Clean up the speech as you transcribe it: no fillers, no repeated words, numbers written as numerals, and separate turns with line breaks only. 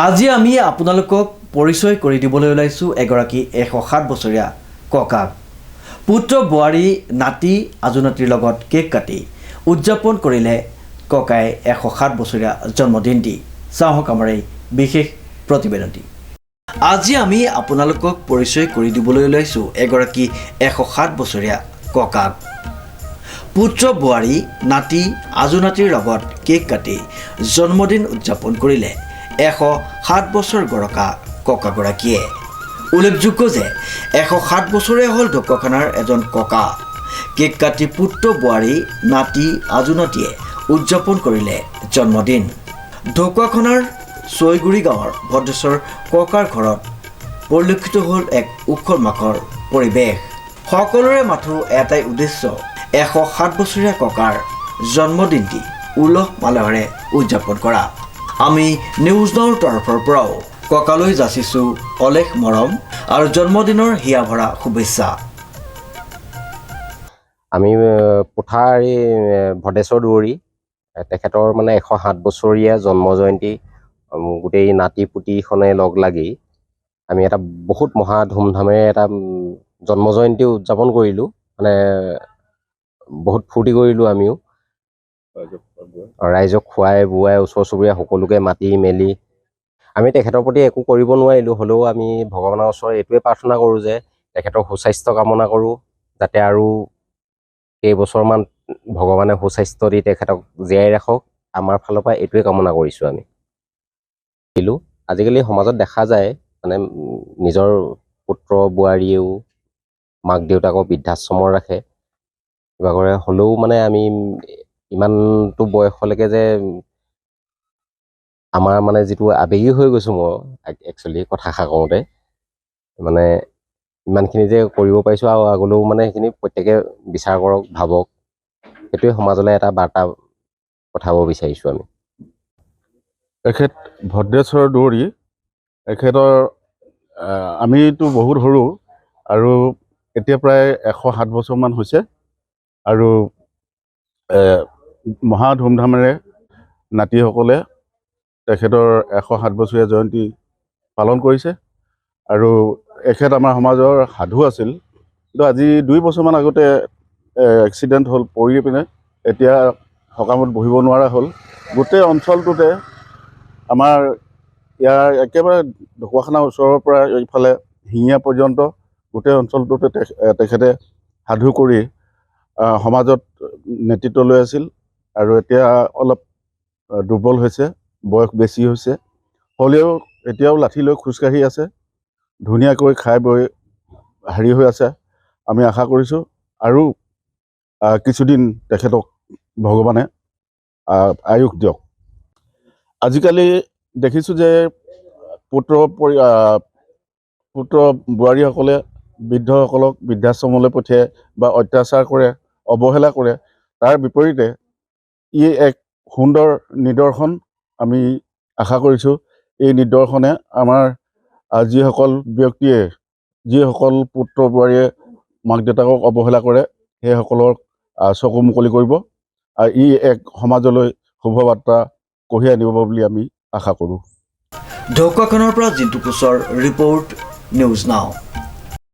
আজি আমি আপোনালোকক পৰিচয় কৰি দিবলৈ ওলাইছোঁ এগৰাকী 107 বছৰীয়া ককাক। পুত্ৰ বোৱাৰী নাতি আজুনাতিৰ লগত কেক কাটি উদযাপন কৰিলে ককাই 107 বছৰীয়া জন্মদিনটি। চাওক আমাৰ এই বিশেষ প্ৰতিবেদনটি। আজি আমি আপোনালোকক পৰিচয় কৰি দিবলৈ ওলাইছোঁ এগৰাকী 107 বছৰীয়া ককাক। পুত্ৰ বোৱাৰী নাতি আজুনাতিৰ লগত কেক কাটি জন্মদিন উদযাপন কৰিলে 107 বছৰ গৰকা ককাগৰাকীয়ে। উল্লেখযোগ্য যে 107 বছৰে হ'ল ঢকুৱাখানাৰ এজন ককা। কেক কাটি পুত্ৰ বোৱাৰী নাতি আজুনাতিয়ে উদযাপন কৰিলে জন্মদিন। ঢকুৱাখানাৰ ছয়গুৰি গাঁৱৰ ভদ্ৰেশ্বৰ ককাৰ ঘৰত পৰিলক্ষিত হ'ল এক উখল মাখল পৰিৱেশ। সকলোৰে মাথো এটাই উদ্দেশ্য, 107 বছৰীয়া ককাৰ জন্মদিনটি উলহ মালহেৰে উদযাপন কৰা। আমি নিউজ নাওৰ তৰফৰ পৰাও ককালৈ যাচিছোঁ অলেখ মৰম আৰু জন্মদিনৰ হিয়া ভৰা শুভেচ্ছা।
আমি পুথাৰী ভদেশ্বৰ দুৱৰী তেখেতৰ মানে 107 বছৰীয়া জন্ম জয়ন্তী গোটেই নাতি পুতিখনে লগ লাগি আমি এটা বহুত মহা ধুমধামেৰে এটা জন্ম জয়ন্তী উদযাপন কৰিলোঁ। মানে বহুত ফূৰ্তি কৰিলোঁ আমিও, ৰাইজক খুৱাই বুৱাই ওচৰ চুবুৰীয়া সকলোকে মাতি মেলি। আমি তেখেতৰ প্ৰতি একো কৰিব নোৱাৰিলোঁ, হ'লেও আমি ভগৱানৰ ওচৰত এইটোৱে প্ৰাৰ্থনা কৰোঁ যে তেখেতৰ সুস্বাস্থ্য কামনা কৰোঁ, যাতে আৰু কেইবছৰমান ভগৱানে সুস্বাস্থ্য দি তেখেতক জীয়াই ৰাখক। আমাৰ ফালৰ পৰা এইটোৱে কামনা কৰিছোঁ আমি। আজিকালি সমাজত দেখা যায় মানে নিজৰ পুত্ৰ বোৱাৰীয়েও মাক দেউতাকক বৃদ্ধাশ্ৰমৰ ৰাখে, কিবা কৰে। হ'লেও মানে আমি ইমানটো বয়সলৈকে যে আমাৰ মানে যিটো আবেগী হৈ গৈছোঁ, মই একচুৱেলি কথাষাৰ কওঁতে মানে ইমানখিনি যে কৰিব পাৰিছোঁ আৰু আগলৈও মানে সেইখিনি প্ৰত্যেকে বিচাৰ কৰক, ভাবক। সেইটোৱে সমাজলৈ এটা বাৰ্তা পঠাব বিচাৰিছোঁ আমি।
এখেত ভদ্ৰেশ্বৰ দুৱৰী, এখেতৰ আমিতো বহুত সৰু আৰু এতিয়া প্ৰায় 107 বছৰমান হৈছে আৰু মহা ধুমধামেৰে নাতিসকলে তেখেতৰ 107 বছৰীয়া জয়ন্তী পালন কৰিছে। আৰু এখেত আমাৰ সমাজৰ সাধু আছিল, কিন্তু আজি 2 বছৰমান আগতে এক্সিডেণ্ট হ'ল, পৰি পিনে এতিয়া সকামত বহিব নোৱাৰা হ'ল। গোটেই অঞ্চলটোতে আমাৰ ইয়াৰ একেবাৰে ঢকুৱাখানাৰ ওচৰৰ পৰা এইফালে শিঙীয়া পৰ্যন্ত গোটেই অঞ্চলটোতে তেখেতে সাধু কৰি সমাজত নেতৃত্ব লৈ আছিল। আৰু এতিয়া অলপ দুৰ্বল হৈছে, বয়স বেছি হৈছে, হ'লেও এতিয়াও লাঠি লৈ খোজকাঢ়ি আছে, ধুনীয়াকৈ খাই বৈ হেৰি হৈ আছে। আমি আশা কৰিছোঁ আৰু কিছুদিন তেখেতক ভগৱানে আয়ুস দিয়ক। আজিকালি দেখিছোঁ যে পুত্ৰ বোৱাৰীসকলে বৃদ্ধসকলক বৃদ্ধাশ্ৰমলৈ পঠিয়াই বা অত্যাচাৰ কৰে, অৱহেলা কৰে। তাৰ বিপৰীতে ই এক সুন্দৰ নিদৰ্শন। আমি আশা কৰিছোঁ এই নিদৰ্শনে আমাৰ যিসকল ব্যক্তিয়ে, যিসকল পুত্ৰ বোৱাৰীয়ে মাক দেউতাকক অৱহেলা কৰে, সেইসকলক চকু মুকলি কৰিব আৰু ই এক সমাজলৈ শুভবাৰ্তা কঢ়িয়াই আনিব বুলি আমি আশা কৰোঁ।
ঢকুৱাখানাৰ পৰা জিন্তু কোচৰ ৰিপৰ্ট, নিউজ নাও।